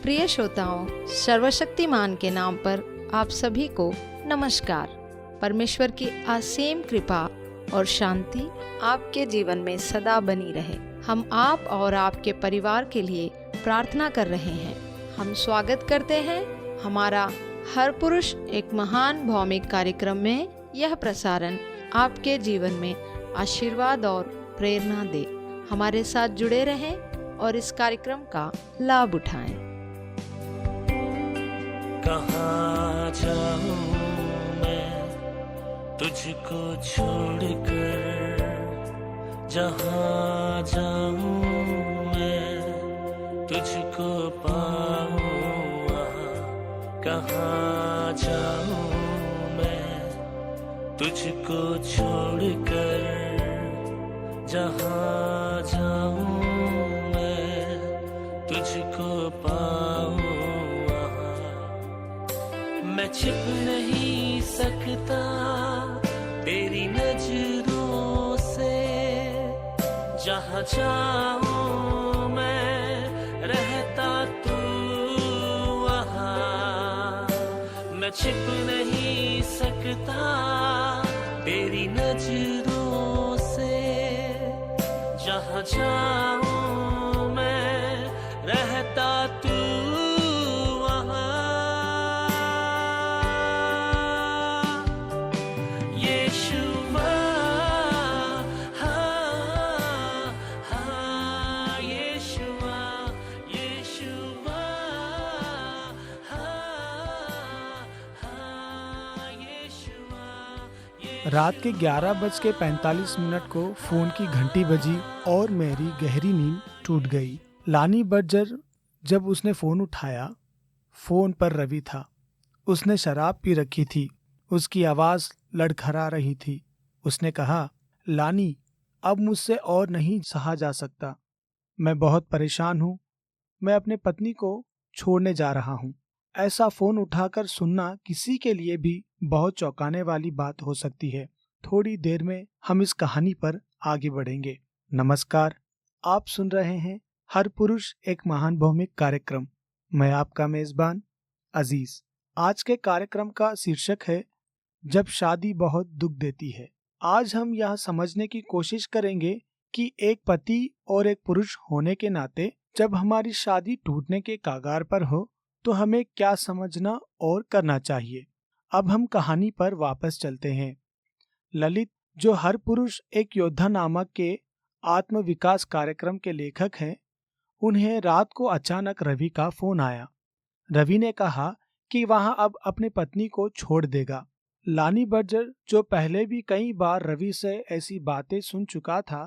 प्रिय श्रोताओं, सर्वशक्तिमान के नाम पर आप सभी को नमस्कार। परमेश्वर की असीम कृपा और शांति आपके जीवन में सदा बनी रहे। हम आप और आपके परिवार के लिए प्रार्थना कर रहे हैं। हम स्वागत करते हैं हमारा हर पुरुष एक महान भौमिक कार्यक्रम में। यह प्रसारण आपके जीवन में आशीर्वाद और प्रेरणा दे। हमारे साथ जुड़े रहें और इस कार्यक्रम का लाभ उठाएं। कहाँ जाऊं मैं तुझको छोड़कर, जहाँ जाऊं मैं तुझको पाऊं वहाँ। कहाँ जाऊं मैं तुझको छोड़कर, जहाँ जाऊं मैं तुझको पाऊं। मैं छिप नहीं सकता तेरी नजरों से, जहाँ चाहूं मैं रहता तू वहाँ। मैं छिप नहीं सकता तेरी नजरों से, जहाँ चाहूं मैं रहता तू। रात के 11:45 को फोन की घंटी बजी और मेरी गहरी नींद टूट गई। लानी बर्जर जब उसने फोन उठाया, फोन पर रवि था। उसने शराब पी रखी थी। उसकी आवाज लड़खड़ा रही थी। उसने कहा, लानी, अब मुझसे और नहीं सहा जा सकता। मैं बहुत परेशान हूँ। मैं अपने पत्नी को छोड़ने जा रहा हूँ। ऐसा फोन उठाकर सुनना किसी के लिए भी बहुत चौंकाने वाली बात हो सकती है। थोड़ी देर में हम इस कहानी पर आगे बढ़ेंगे। नमस्कार, आप सुन रहे हैं हर पुरुष एक महान भौमिक कार्यक्रम। मैं आपका मेजबान अजीज। आज के कार्यक्रम का शीर्षक है, जब शादी बहुत दुख देती है। आज हम यह समझने की कोशिश करेंगे कि एक पति और एक पुरुष होने के नाते जब हमारी शादी टूटने के कगार पर हो तो हमें क्या समझना और करना चाहिए। अब हम कहानी पर वापस चलते हैं। ललित, जो हर पुरुष एक योद्धा नामक के आत्म विकास कार्यक्रम के लेखक हैं, उन्हें रात को अचानक रवि का फोन आया। रवि ने कहा कि वहां अब अपनी पत्नी को छोड़ देगा। लानी बर्जर, जो पहले भी कई बार रवि से ऐसी बातें सुन चुका था,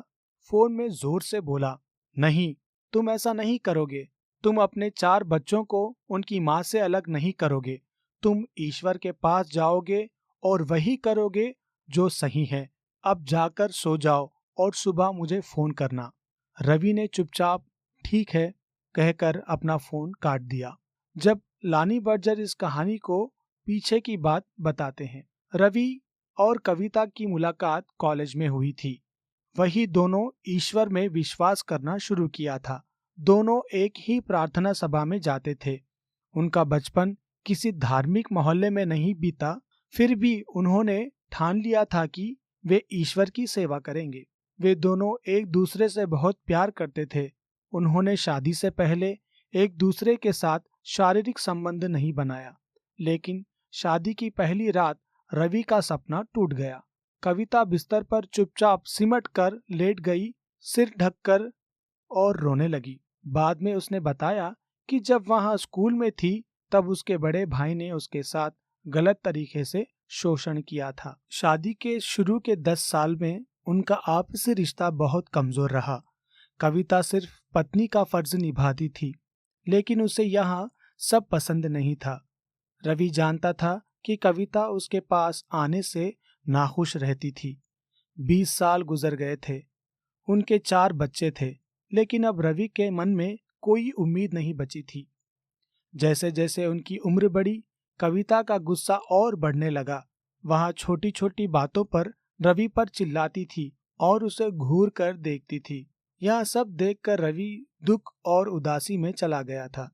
फोन में जोर से बोला, नहीं, तुम ऐसा नहीं करोगे। तुम अपने 4 बच्चों को उनकी माँ से अलग नहीं करोगे। तुम ईश्वर के पास जाओगे और वही करोगे जो सही है। अब जाकर सो जाओ और सुबह मुझे फोन करना। रवि ने चुपचाप ठीक है कहकर अपना फोन काट दिया। जब लानी बर्जर इस कहानी को पीछे की बात बताते हैं। रवि और कविता की मुलाकात कॉलेज में हुई थी। वही दोनों ईश्वर में विश्वास करना शुरू किया था। दोनों एक ही प्रार्थना सभा में जाते थे। उनका बचपन किसी धार्मिक मोहल्ले में नहीं बीता, फिर भी उन्होंने ठान लिया था कि वे ईश्वर की सेवा करेंगे। वे दोनों एक दूसरे से बहुत प्यार करते थे। उन्होंने शादी से पहले एक दूसरे के साथ शारीरिक संबंध नहीं बनाया, लेकिन शादी की पहली रात रवि का सपना टूट गया। कविता बिस्तर पर चुपचाप सिमट कर लेट गई, सिर ढककर, और रोने लगी। बाद में उसने बताया कि जब वहां स्कूल में थी तब उसके बड़े भाई ने उसके साथ गलत तरीके से शोषण किया था। शादी के शुरू के 10 साल में उनका आपसी रिश्ता बहुत कमजोर रहा। कविता सिर्फ पत्नी का फर्ज निभाती थी, लेकिन उसे यहाँ सब पसंद नहीं था। रवि जानता था कि कविता उसके पास आने से नाखुश रहती थी। 20 साल गुजर गए थे। उनके 4 बच्चे थे, लेकिन अब रवि के मन में कोई उम्मीद नहीं बची थी। जैसे जैसे उनकी उम्र बढ़ी, कविता का गुस्सा और बढ़ने लगा। वहाँ छोटी छोटी बातों पर रवि पर चिल्लाती थी और उसे घूर कर देखती थी। यह सब देखकर रवि दुख और उदासी में चला गया था।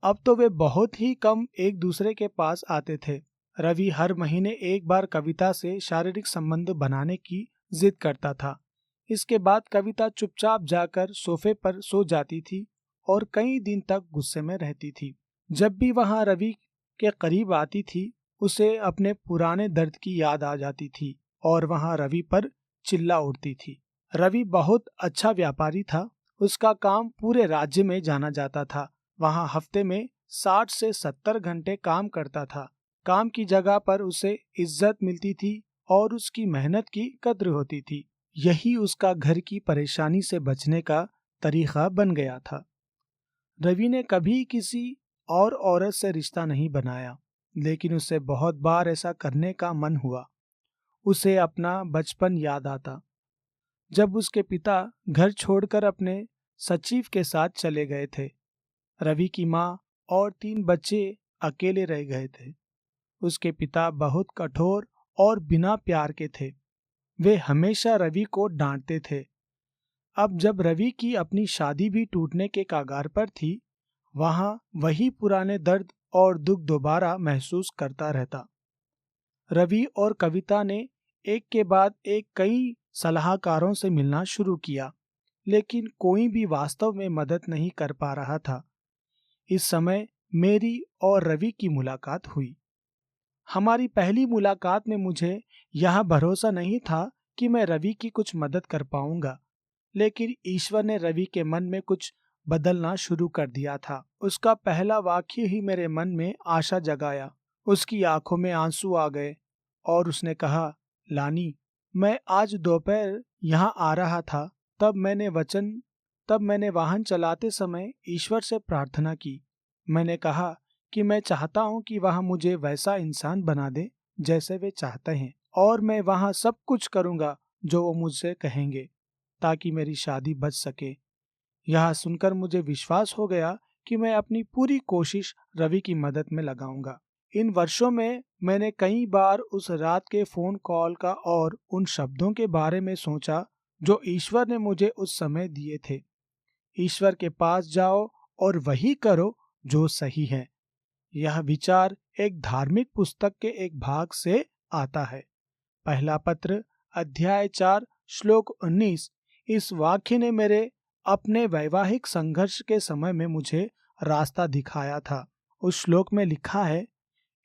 अब तो वे बहुत ही कम एक दूसरे के पास आते थे। रवि हर महीने एक बार कविता से शारीरिक संबंध बनाने की जिद करता था। इसके बाद कविता चुपचाप जाकर सोफे पर सो जाती थी और कई दिन तक गुस्से में रहती थी। जब भी वहां रवि के करीब आती थी, उसे अपने पुराने दर्द की याद आ जाती थी और वहां रवि पर चिल्ला उठती थी। रवि बहुत अच्छा व्यापारी था। उसका काम पूरे राज्य में जाना जाता था। वहां हफ्ते में 60 से 70 घंटे काम करता था। काम की जगह पर उसे इज्जत मिलती थी और उसकी मेहनत की कद्र होती थी। यही उसका घर की परेशानी से बचने का तरीका बन गया था। रवि ने कभी किसी और औरत से रिश्ता नहीं बनाया, लेकिन उसे बहुत बार ऐसा करने का मन हुआ। उसे अपना बचपन याद आता, जब उसके पिता घर छोड़कर अपने सचिव के साथ चले गए थे। रवि की माँ और 3 बच्चे अकेले रह गए थे। उसके पिता बहुत कठोर और बिना प्यार के थे। वे हमेशा रवि को डांटते थे। अब जब रवि की अपनी शादी भी टूटने के कगार पर थी, वहां वही पुराने दर्द और दुख दोबारा महसूस करता रहता। रवि और कविता ने एक के बाद एक कई सलाहकारों से मिलना शुरू किया, लेकिन कोई भी वास्तव में मदद नहीं कर पा रहा था। इस समय मेरी और रवि की मुलाकात हुई। हमारी पहली मुलाकात में मुझे यह भरोसा नहीं था कि मैं रवि की कुछ मदद कर पाऊंगा, लेकिन ईश्वर ने रवि के मन में कुछ बदलना शुरू कर दिया था। उसका पहला वाक्य ही मेरे मन में आशा जगाया। उसकी आंखों में आंसू आ गए और उसने कहा, लानी, मैं आज दोपहर यहाँ आ रहा था, तब मैंने वाहन चलाते समय ईश्वर से प्रार्थना की। मैंने कहा कि मैं चाहता हूँ कि वह मुझे वैसा इंसान बना दे जैसे वे चाहते हैं, और मैं वहाँ सब कुछ करूँगा जो वो मुझसे कहेंगे, ताकि मेरी शादी बच सके। यह सुनकर मुझे विश्वास हो गया कि मैं अपनी पूरी कोशिश रवि की मदद में लगाऊंगा। इन वर्षों में मैंने कई बार उस रात के फोन कॉल का और उन शब्दों के बारे में सोचा जो ईश्वर ने मुझे उस समय दिए थे। ईश्वर के पास जाओ और वही करो जो सही है। यह विचार एक धार्मिक पुस्तक के एक भाग से आता है। पहला पत्र अध्याय 4 श्लोक 19। इस वाक्य ने मेरे अपने वैवाहिक संघर्ष के समय में मुझे रास्ता दिखाया था। उस श्लोक में लिखा है,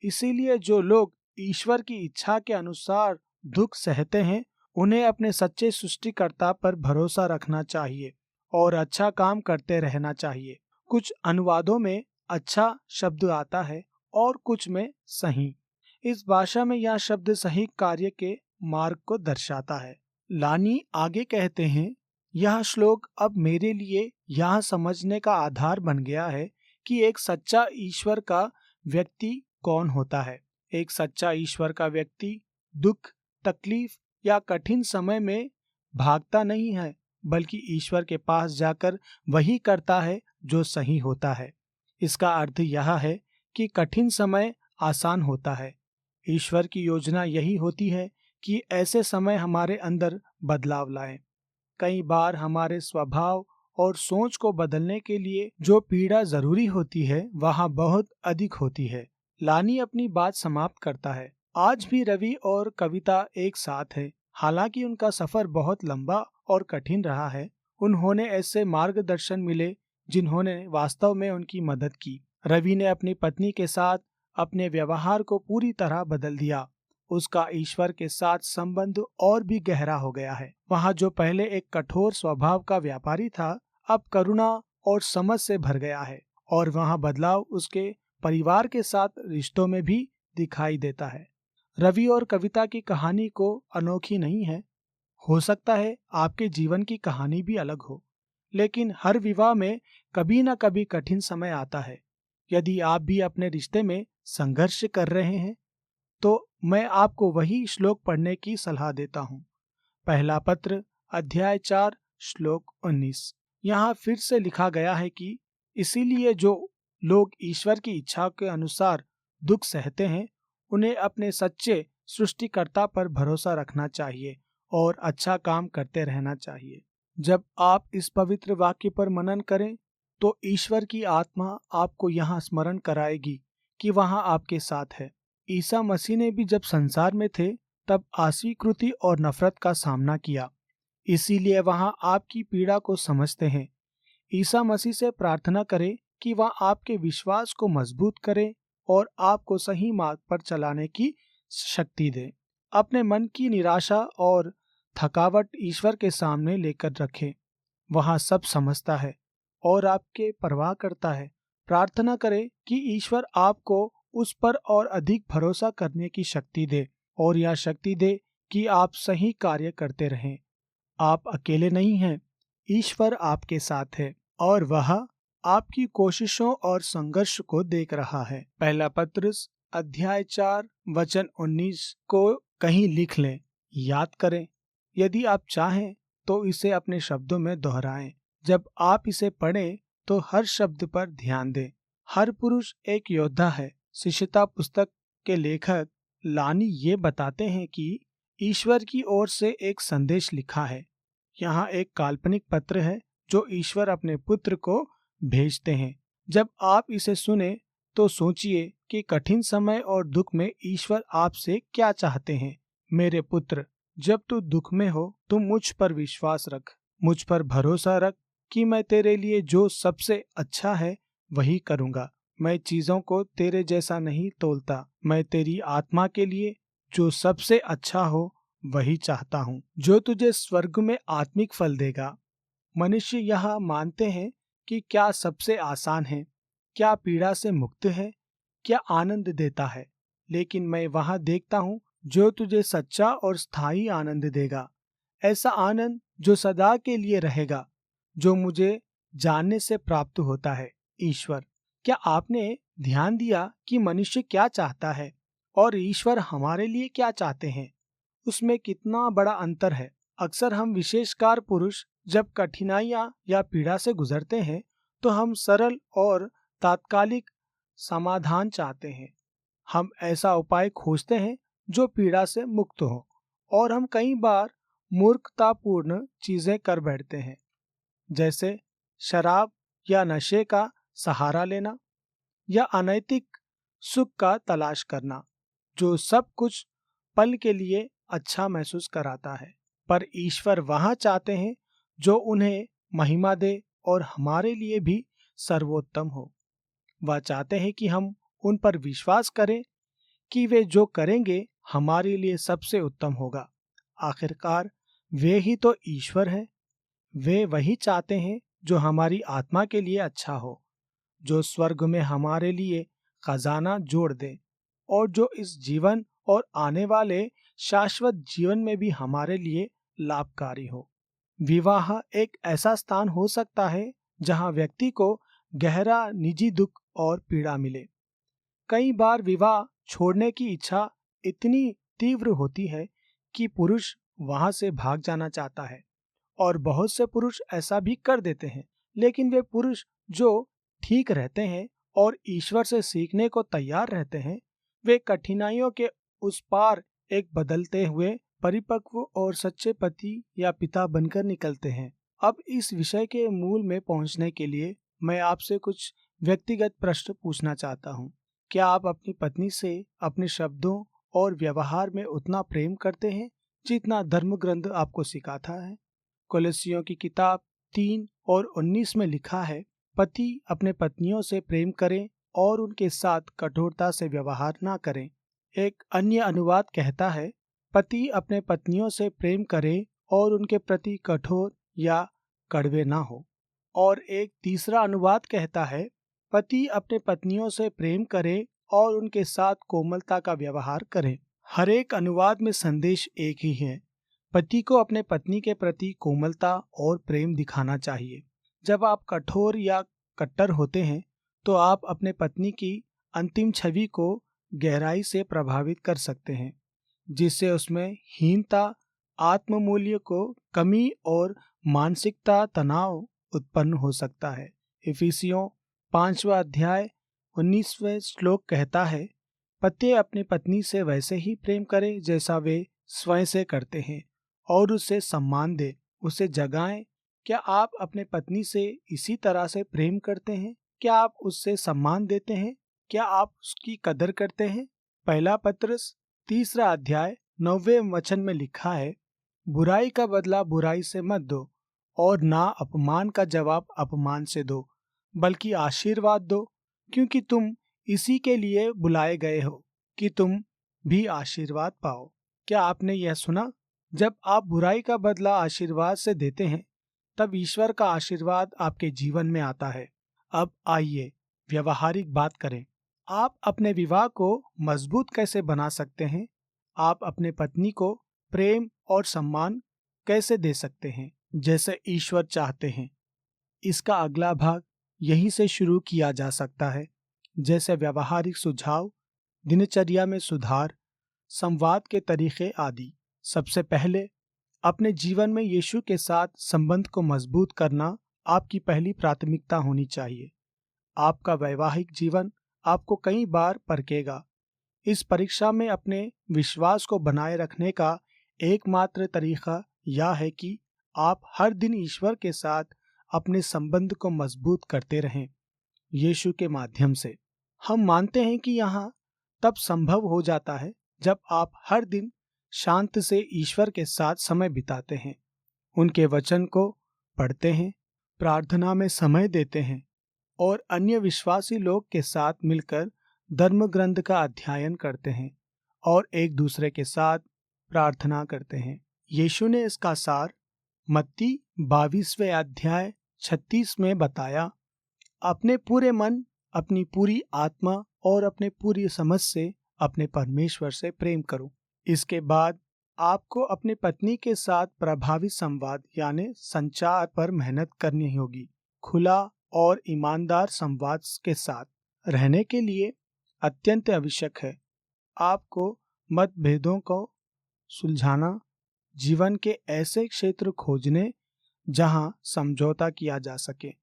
इसीलिए जो लोग ईश्वर की इच्छा के अनुसार दुख सहते हैं, उन्हें अपने सच्चे सृष्टिकर्ता पर भरोसा रखना चाहिए और अच्छा काम करते रहना चाहिए। कुछ अनुवादों में अच्छा शब्द आता है और कुछ में सही। इस भाषा में यह शब्द सही कार्य के मार्ग को दर्शाता है। लानी आगे कहते हैं, यह श्लोक अब मेरे लिए यह समझने का आधार बन गया है कि एक सच्चा ईश्वर का व्यक्ति कौन होता है। एक सच्चा ईश्वर का व्यक्ति दुख, तकलीफ या कठिन समय में भागता नहीं है, बल्कि ईश्वर के पास जाकर वही करता है जो सही होता है। इसका अर्थ यह है कि कठिन समय आसान होता है। ईश्वर की योजना यही होती है कि ऐसे समय हमारे अंदर बदलाव लाएं। कई बार हमारे स्वभाव और सोच को बदलने के लिए जो पीड़ा जरूरी होती है, वह बहुत अधिक होती है। लानी अपनी बात समाप्त करता है। आज भी रवि और कविता एक साथ है। हालांकि उनका सफर बहुत लंबा और कठिन रहा है, उन्होंने ऐसे मार्गदर्शन मिले जिन्होंने वास्तव में उनकी मदद की। रवि ने अपनी पत्नी के साथ अपने व्यवहार को पूरी तरह बदल दिया। उसका ईश्वर के साथ संबंध और भी गहरा हो गया है। वहाँ जो पहले एक कठोर स्वभाव का व्यापारी था, अब करुणा और समझ से भर गया है, और वहाँ बदलाव उसके परिवार के साथ रिश्तों में भी दिखाई देता है। रवि और कविता की कहानी को अनोखी नहीं है। हो सकता है आपके जीवन की कहानी भी अलग हो, लेकिन हर विवाह में कभी न कभी कठिन समय आता है। यदि आप भी अपने रिश्ते में संघर्ष कर रहे हैं, तो मैं आपको वही श्लोक पढ़ने की सलाह देता हूँ। पहला पत्र अध्याय 4 श्लोक 19। यहाँ फिर से लिखा गया है कि इसीलिए जो लोग ईश्वर की इच्छा के अनुसार दुख सहते हैं, उन्हें अपने सच्चे सृष्टिकर्ता पर भरोसा रखना चाहिए और अच्छा काम करते रहना चाहिए। जब आप इस पवित्र वाक्य पर मनन करें, तो ईश्वर की आत्मा आपको यहाँ स्मरण कराएगी कि वहाँ आपके साथ है। ईसा मसीह ने भी जब संसार में थे तब अस्वीकृति और नफरत का सामना किया, इसीलिए वहाँ आपकी पीड़ा को समझते हैं। ईसा मसीह से प्रार्थना करें कि वह आपके विश्वास को मजबूत करे और आपको सही मार्ग पर चलाने की शक्ति दे। अपने मन की निराशा और थकावट ईश्वर के सामने लेकर रखें। वहाँ सब समझता है और आपके परवाह करता है। प्रार्थना करें कि ईश्वर आपको उस पर और अधिक भरोसा करने की शक्ति दे और यह शक्ति दे कि आप सही कार्य करते रहें। आप अकेले नहीं हैं, ईश्वर आपके साथ है और वह आपकी कोशिशों और संघर्ष को देख रहा है। पहला पत्रुस अध्याय 4 वचन 19 को कहीं लिख लें, याद करें। यदि आप चाहें तो इसे अपने शब्दों में दोहराएं। जब आप इसे पढ़ें तो हर शब्द पर ध्यान दें। हर पुरुष एक योद्धा है। शिष्यता पुस्तक के लेखक लानी ये बताते हैं कि ईश्वर की ओर से एक संदेश लिखा है। यहाँ एक काल्पनिक पत्र है जो ईश्वर अपने पुत्र को भेजते हैं। जब आप इसे सुने तो सोचिए कि कठिन समय और दुख में ईश्वर आपसे क्या चाहते हैं। मेरे पुत्र, जब तू दुख में हो तुम मुझ पर विश्वास रख, मुझ पर भरोसा रख कि मैं तेरे लिए जो सबसे अच्छा है वही करूँगा। मैं चीजों को तेरे जैसा नहीं तोलता। मैं तेरी आत्मा के लिए जो सबसे अच्छा हो वही चाहता हूँ, जो तुझे स्वर्ग में आत्मिक फल देगा। मनुष्य यह मानते हैं कि क्या सबसे आसान है, क्या पीड़ा से मुक्त है, क्या आनंद देता है, लेकिन मैं वहाँ देखता हूँ जो तुझे सच्चा और स्थायी आनंद देगा। ऐसा आनंद जो सदा के लिए रहेगा, जो मुझे जानने से प्राप्त होता है। ईश्वर, क्या आपने ध्यान दिया कि मनुष्य क्या चाहता है और ईश्वर हमारे लिए क्या चाहते हैं? उसमें कितना बड़ा अंतर है। अक्सर हम विशेषकार पुरुष जब कठिनाइयां या पीड़ा से गुजरते हैं तो हम सरल और तात्कालिक समाधान चाहते हैं। हम ऐसा उपाय खोजते हैं जो पीड़ा से मुक्त हो और हम कई बार मूर्खतापूर्ण चीजें कर बैठते हैं, जैसे शराब या नशे का सहारा लेना या अनैतिक सुख का तलाश करना, जो सब कुछ पल के लिए अच्छा महसूस कराता है। पर ईश्वर वहाँ चाहते हैं जो उन्हें महिमा दे और हमारे लिए भी सर्वोत्तम हो। वह चाहते हैं कि हम उन पर विश्वास करें कि वे जो करेंगे हमारे लिए सबसे उत्तम होगा। आखिरकार वे ही तो ईश्वर हैं। वे वही चाहते हैं जो हमारी आत्मा के लिए अच्छा हो, जो स्वर्ग में हमारे लिए खजाना जोड़ दे और जो इस जीवन और आने वाले शाश्वत जीवन में भी हमारे लिए लाभकारी हो। विवाह एक ऐसा स्थान हो सकता है जहां व्यक्ति को गहरा निजी दुख और पीड़ा मिले। कई बार विवाह छोड़ने की इच्छा इतनी तीव्र होती है कि पुरुष वहां से भाग जाना चाहता है और बहुत से पुरुष ऐसा भी कर देते हैं। लेकिन वे पुरुष जो ठीक रहते हैं और ईश्वर से सीखने को तैयार रहते हैं, वे कठिनाइयों के उस पार एक बदलते हुए परिपक्व और सच्चे पति या पिता बनकर निकलते हैं। अब इस विषय के मूल में पहुंचने के लिए मैं आपसे कुछ व्यक्तिगत प्रश्न पूछना चाहता हूं। क्या आप अपनी पत्नी से अपने शब्दों और व्यवहार में उतना प्रेम करते हैं जितना धर्म ग्रंथ आपको सिखाता है? कोलोसियों की किताब 3 और 19 में लिखा है, पति अपने पत्नियों से प्रेम करें और उनके साथ कठोरता से व्यवहार ना करें। एक अन्य अनुवाद कहता है, पति अपने पत्नियों से प्रेम करें और उनके प्रति कठोर या कड़वे ना हो। और एक तीसरा अनुवाद कहता है, पति अपने पत्नियों से प्रेम करें और उनके साथ कोमलता का व्यवहार करें। हर एक अनुवाद में संदेश एक ही है, पति को अपने पत्नी के प्रति कोमलता और प्रेम दिखाना चाहिए। जब आप कठोर या कट्टर होते हैं तो आप अपने पत्नी की अंतिम छवि को गहराई से प्रभावित कर सकते हैं, जिससे उसमें हीनता, आत्ममूल्य को कमी और मानसिकता तनाव उत्पन्न हो सकता है। इफिसियों 5वां अध्याय 19वें श्लोक कहता है, पति अपनी पत्नी से वैसे ही प्रेम करें जैसा वे स्वयं से करते हैं और उसे सम्मान दे, उसे जगाएं क्या आप अपने पत्नी से इसी तरह से प्रेम करते हैं? क्या आप उससे सम्मान देते हैं? क्या आप उसकी कदर करते हैं? पहला पत्रस 3 अध्याय 9वें वचन में लिखा है, बुराई का बदला बुराई से मत दो और ना अपमान का जवाब अपमान से दो, बल्कि आशीर्वाद दो, क्योंकि तुम इसी के लिए बुलाए गए हो कि तुम भी आशीर्वाद पाओ। क्या आपने यह सुना? जब आप बुराई का बदला आशीर्वाद से देते हैं, तब ईश्वर का आशीर्वाद आपके जीवन में आता है। अब आइए व्यवहारिक बात करें। आप अपने विवाह को मजबूत कैसे बना सकते हैं? आप अपने पत्नी को प्रेम और सम्मान कैसे दे सकते हैं जैसे ईश्वर चाहते हैं? इसका अगला भाग यहीं से शुरू किया जा सकता है, जैसे व्यवहारिक सुझाव, दिनचर्या में सुधार, संवाद के तरीके आदि। सबसे पहले अपने जीवन में यीशु के साथ संबंध को मजबूत करना आपकी पहली प्राथमिकता होनी चाहिए। आपका वैवाहिक जीवन आपको कई बार परखेगा। इस परीक्षा में अपने विश्वास को बनाए रखने का एकमात्र तरीका यह है कि आप हर दिन ईश्वर के साथ अपने संबंध को मजबूत करते रहें यीशु के माध्यम से। हम मानते हैं कि यह तब संभव हो जाता है जब आप हर दिन शांत से ईश्वर के साथ समय बिताते हैं, उनके वचन को पढ़ते हैं, प्रार्थना में समय देते हैं और अन्य विश्वासी लोग के साथ मिलकर धर्म ग्रंथ का अध्ययन करते हैं और एक दूसरे के साथ प्रार्थना करते हैं। यीशु ने इसका सार मत्ती 22वें अध्याय 36 में बताया, अपने पूरे मन, अपनी पूरी आत्मा और अपने पूरी समझ से अपने परमेश्वर से प्रेम करो। इसके बाद आपको अपनी पत्नी के साथ प्रभावी संवाद यानी संचार पर मेहनत करनी होगी। खुला और ईमानदार संवाद के साथ रहने के लिए अत्यंत आवश्यक है। आपको मतभेदों को सुलझाना, जीवन के ऐसे क्षेत्र खोजने जहां समझौता किया जा सके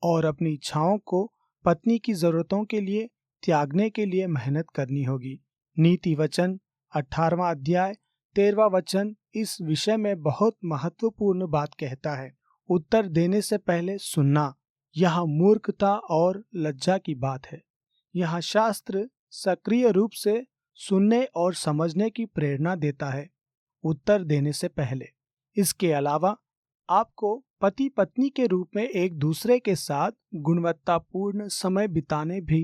और अपनी इच्छाओं को पत्नी की जरूरतों के लिए त्यागने के लिए मेहनत करनी होगी। नीति वचन 18वां अध्याय 13वां वचन इस विषय में बहुत महत्वपूर्ण बात कहता है। उत्तर देने से पहले सुनना, यह मूर्खता और लज्जा की बात है। यह शास्त्र सक्रिय रूप से सुनने और समझने की प्रेरणा देता है उत्तर देने से पहले। इसके अलावा आपको पति पत्नी के रूप में एक दूसरे के साथ गुणवत्तापूर्ण समय बिताने भी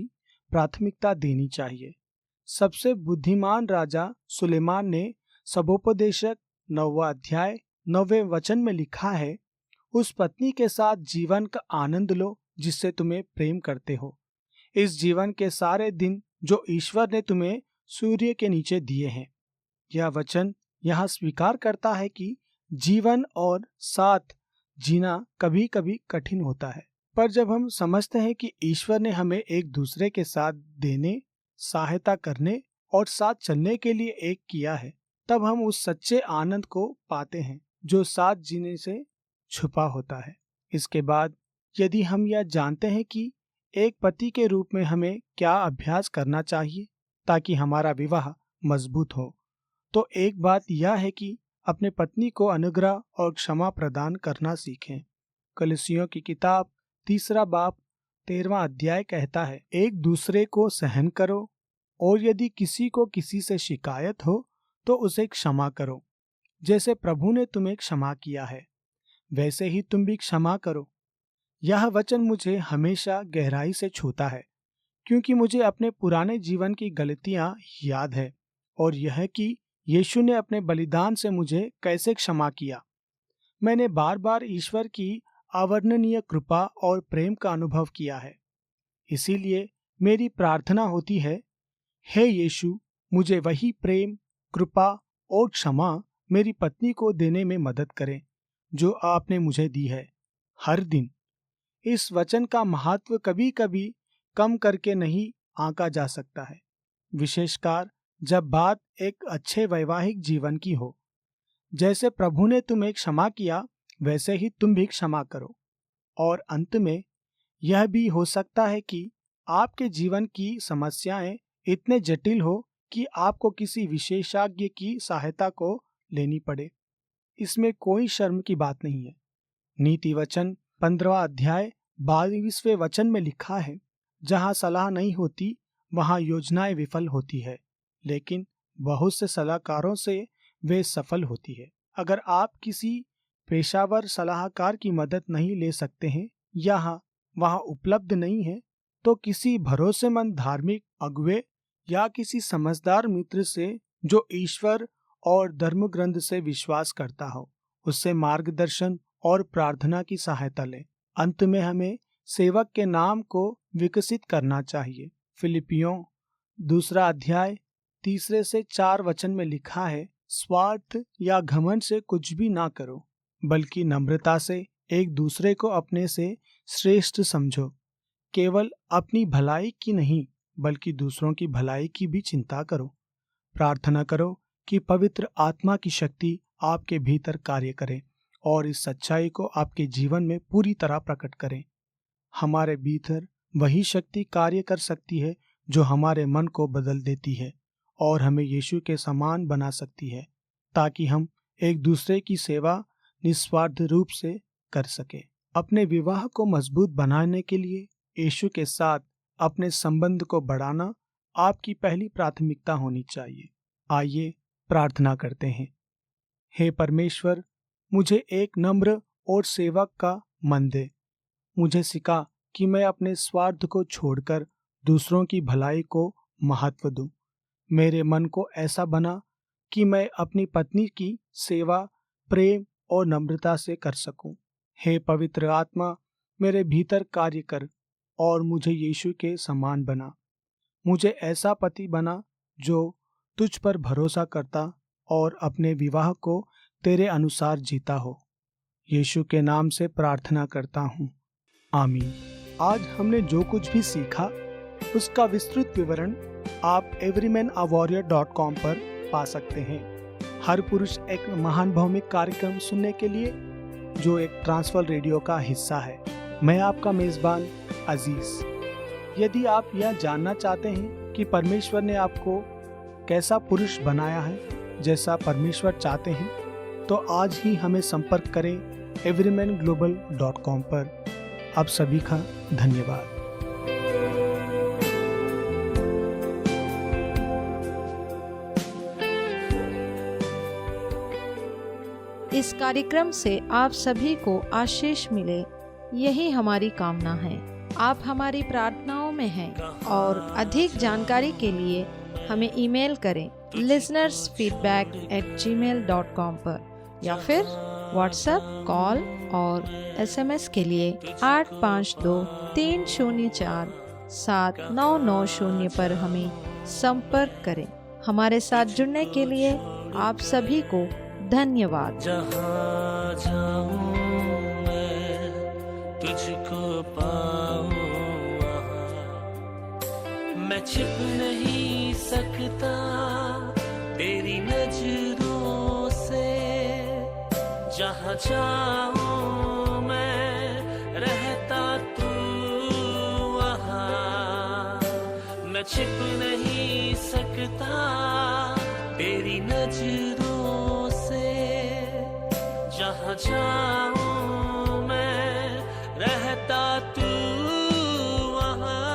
प्राथमिकता देनी चाहिए। सबसे बुद्धिमान राजा सुलेमान ने सबोपदेशक 9वां अध्याय 9वें वचन में लिखा है, उस पत्नी के साथ जीवन का आनंद लो जिससे तुम्हें प्रेम करते हो, इस जीवन के सारे दिन जो ईश्वर ने तुम्हें सूर्य के नीचे दिए हैं। यह वचन यहाँ स्वीकार करता है कि जीवन और साथ जीना कभी कभी कठिन होता है, पर जब हम समझते हैं कि ईश्वर ने हमें एक दूसरे के साथ देने, सहायता करने और साथ चलने के लिए एक किया है, तब हम उस सच्चे आनंद को पाते हैं जो साथ जीने से छुपा होता है। इसके बाद यदि हम यह जानते हैं कि एक पति के रूप में हमें क्या अभ्यास करना चाहिए ताकि हमारा विवाह मजबूत हो, तो एक बात यह है कि अपने पत्नी को अनुग्रह और क्षमा प्रदान करना सीखें। कलीसियों की किताब 3 बाब 13वां अध्याय कहता है, एक दूसरे को सहन करो और यदि किसी को किसी से शिकायत हो तो उसे क्षमा करो, जैसे प्रभु ने तुम्हें क्षमा किया है वैसे ही तुम भी क्षमा करो। यह वचन मुझे हमेशा गहराई से छूता है, क्योंकि मुझे अपने पुराने जीवन की गलतियां याद है और यह कि यीशु ने अपने बलिदान से मुझे कैसे क्षमा किया। मैंने बार बार ईश्वर की अवर्णनीय कृपा और प्रेम का अनुभव किया है। इसीलिए मेरी प्रार्थना होती है, हे यीशु, मुझे वही प्रेम, कृपा और क्षमा मेरी पत्नी को देने में मदद करें जो आपने मुझे दी है हर दिन। इस वचन का महत्व कभी कभी कम करके नहीं आंका जा सकता है, विशेषकर जब बात एक अच्छे वैवाहिक जीवन की हो। जैसे प्रभु ने तुम्हें क्षमा किया वैसे ही तुम भी क्षमा करो। और अंत में यह भी हो सकता है कि आपके जीवन की समस्याएं इतने जटिल हो कि आपको किसी विशेषज्ञ की सहायता को लेनी पड़े। इसमें कोई शर्म की बात नहीं है। नीति वचन 15 अध्याय 22वें वचन में लिखा है, जहाँ सलाह नहीं होती वहाँ योजनाएं विफल होती है, लेकिन बहुत से सलाहकारों से वे सफल होती है। अगर आप किसी पेशावर सलाहकार की मदद नहीं ले सकते हैं या वहाँ उपलब्ध नहीं है, तो किसी भरोसेमंद धार्मिक अगुवे या किसी समझदार मित्र से जो ईश्वर और धर्म ग्रंथ से विश्वास करता हो, उससे मार्गदर्शन और प्रार्थना की सहायता लें। अंत में हमें सेवक के नाम को विकसित करना चाहिए। फिलिपियों 2 अध्याय 3 से 4 वचन में लिखा है, स्वार्थ या घमंड से कुछ भी ना करो, बल्कि नम्रता से एक दूसरे को अपने से श्रेष्ठ समझो। केवल अपनी भलाई की नहीं बल्कि दूसरों की भलाई की भी चिंता करो। प्रार्थना करो कि पवित्र आत्मा की शक्ति आपके भीतर कार्य करे और इस सच्चाई को आपके जीवन में पूरी तरह प्रकट करे। हमारे भीतर वही शक्ति कार्य कर सकती है जो हमारे मन को बदल देती है और हमें यीशु के समान बना सकती है, ताकि हम एक दूसरे की सेवा निस्वार्थ रूप से कर सके। अपने विवाह को मजबूत बनाने के लिए यीशु के साथ अपने संबंध को बढ़ाना आपकी पहली प्राथमिकता होनी चाहिए। आइए प्रार्थना करते हैं। हे परमेश्वर, मुझे एक नम्र और सेवक का मन दे। मुझे सिखा कि मैं अपने स्वार्थ को छोड़कर दूसरों की भलाई को महत्व दूं। मेरे मन को ऐसा बना कि मैं अपनी पत्नी की सेवा प्रेम और नम्रता से कर सकूं। हे पवित्र आत्मा, मेरे भीतर कार्य कर और मुझे यीशु के समान बना। मुझे ऐसा पति बना जो तुझ पर भरोसा करता और अपने विवाह को तेरे अनुसार जीता हो। यीशु के नाम से प्रार्थना करता हूँ, आमीन। आज हमने जो कुछ भी सीखा उसका विस्तृत विवरण आप everymanawarior.com पर पा सकते हैं। हर पुरुष एक महान भौमिक कार्यक्रम सुनने के लिए जो एक ट्रांसवर्ल्ड रेडियो का हिस्सा है। मैं आपका मेजबान अजीज। यदि आप यह जानना चाहते हैं कि परमेश्वर ने आपको कैसा पुरुष बनाया है जैसा परमेश्वर चाहते हैं, तो आज ही हमें संपर्क करें everymanglobal.com पर। आप सभी का धन्यवाद। इस कार्यक्रम से आप सभी को आशीष मिले, यही हमारी कामना है। आप हमारी प्रार्थनाओं में हैं और अधिक जानकारी के लिए हमें ईमेल करें listenersfeedback@gmail.com पर या फिर व्हाट्सएप, कॉल और SMS के लिए 8523047990 पर हमें संपर्क करें। हमारे साथ जुड़ने के लिए आप सभी को धन्यवाद। जहाँ जाऊँ मैं तुझको पाऊँ वहाँ, मैं छिप नहीं सकता तेरी नजरों से। जहाँ जाऊँ मैं रहता तू वहाँ, मैं छिप नहीं सकता तेरी नजरों से। जहाँ जाऊँ मैं रहता तू वहाँ।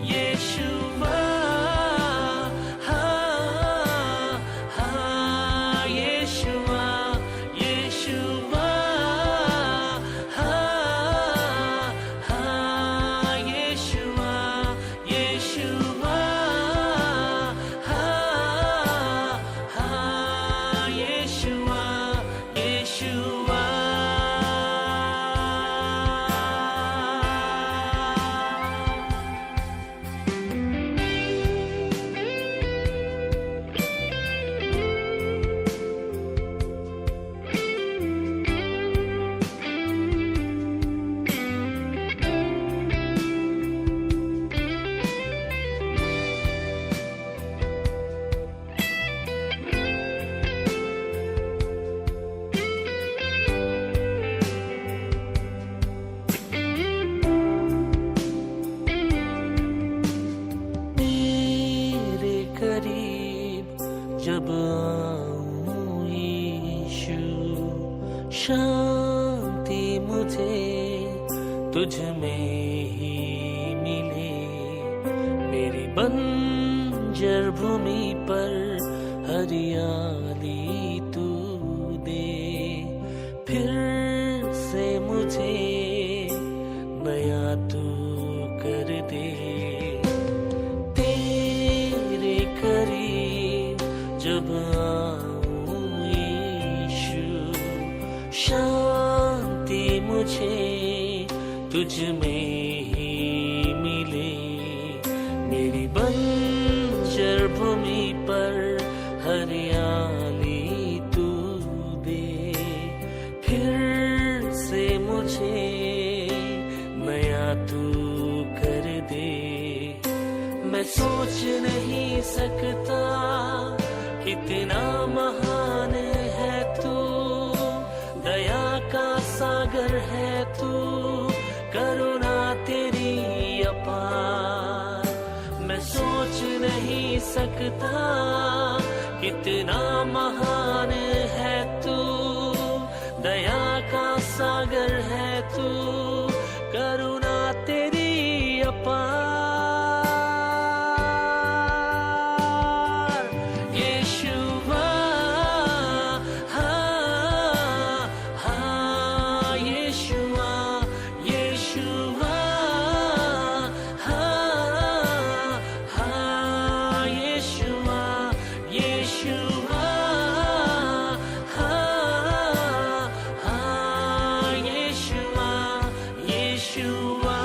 यीशुआ, हाँ, हाँ, यीशुआ, यीशुआ, हाँ, हाँ, यीशुआ, यीशुआ, हाँ, हाँ। तुझ में ही मिले। मेरी बंजर भूमि पर हरियाली तू दे, फिर से मुझे नया तू कर दे। तेरे करीब जब आऊं यीशु, शांति मुझे तुझ में ही मिले। मेरी बंजर भूमि पर हरियाली तू दे, फिर से मुझे नया तू कर दे। मैं सोच नहीं सकता कितना महान है तू, दया का सागर है तू, करुणा तेरी अपार। मैं सोच नहीं सकता कितना महान है तू, दया का सागर है तू, करुणा तेरी अपार। यीशुआ, हाँ, हाँ, यीशुआ, यीशुआ, हाँ, हाँ, यीशुआ, यीशुआ, हाँ, हाँ, यीशुआ, यीशुआ।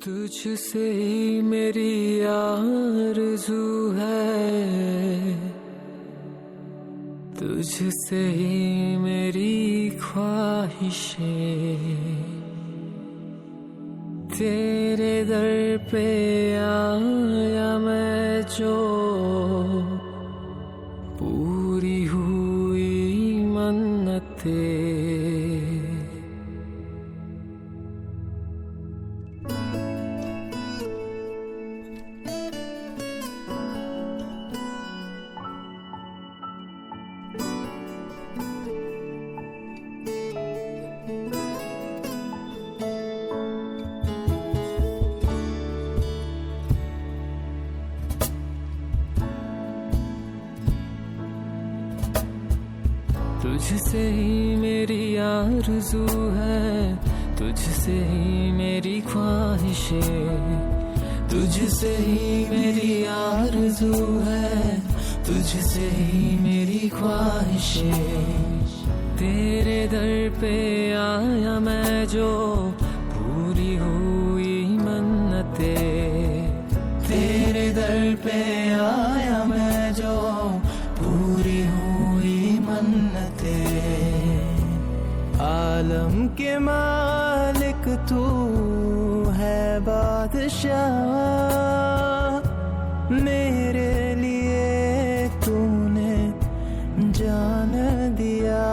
तुझसे ही मेरी आरज़ू है, तुझसे ही मेरी ख्वाहिशें। तेरे दर पे आया मैं जो, पूरी हुई मन्नतें। तुझसे ही मेरी आरज़ू है, तुझसे ही मेरी ख्वाहिशें। तुझसे ही मेरी आरज़ू है, तुझसे ही मेरी ख्वाहिशें। तेरे दर पे आया मैं जो, पूरी हुई मन्नतें। तेरे दर पे आया मैं जो, पूरी हुई मन्नतें। आलम के मालिक तू है बादशाह, मेरे लिए तूने जान दिया।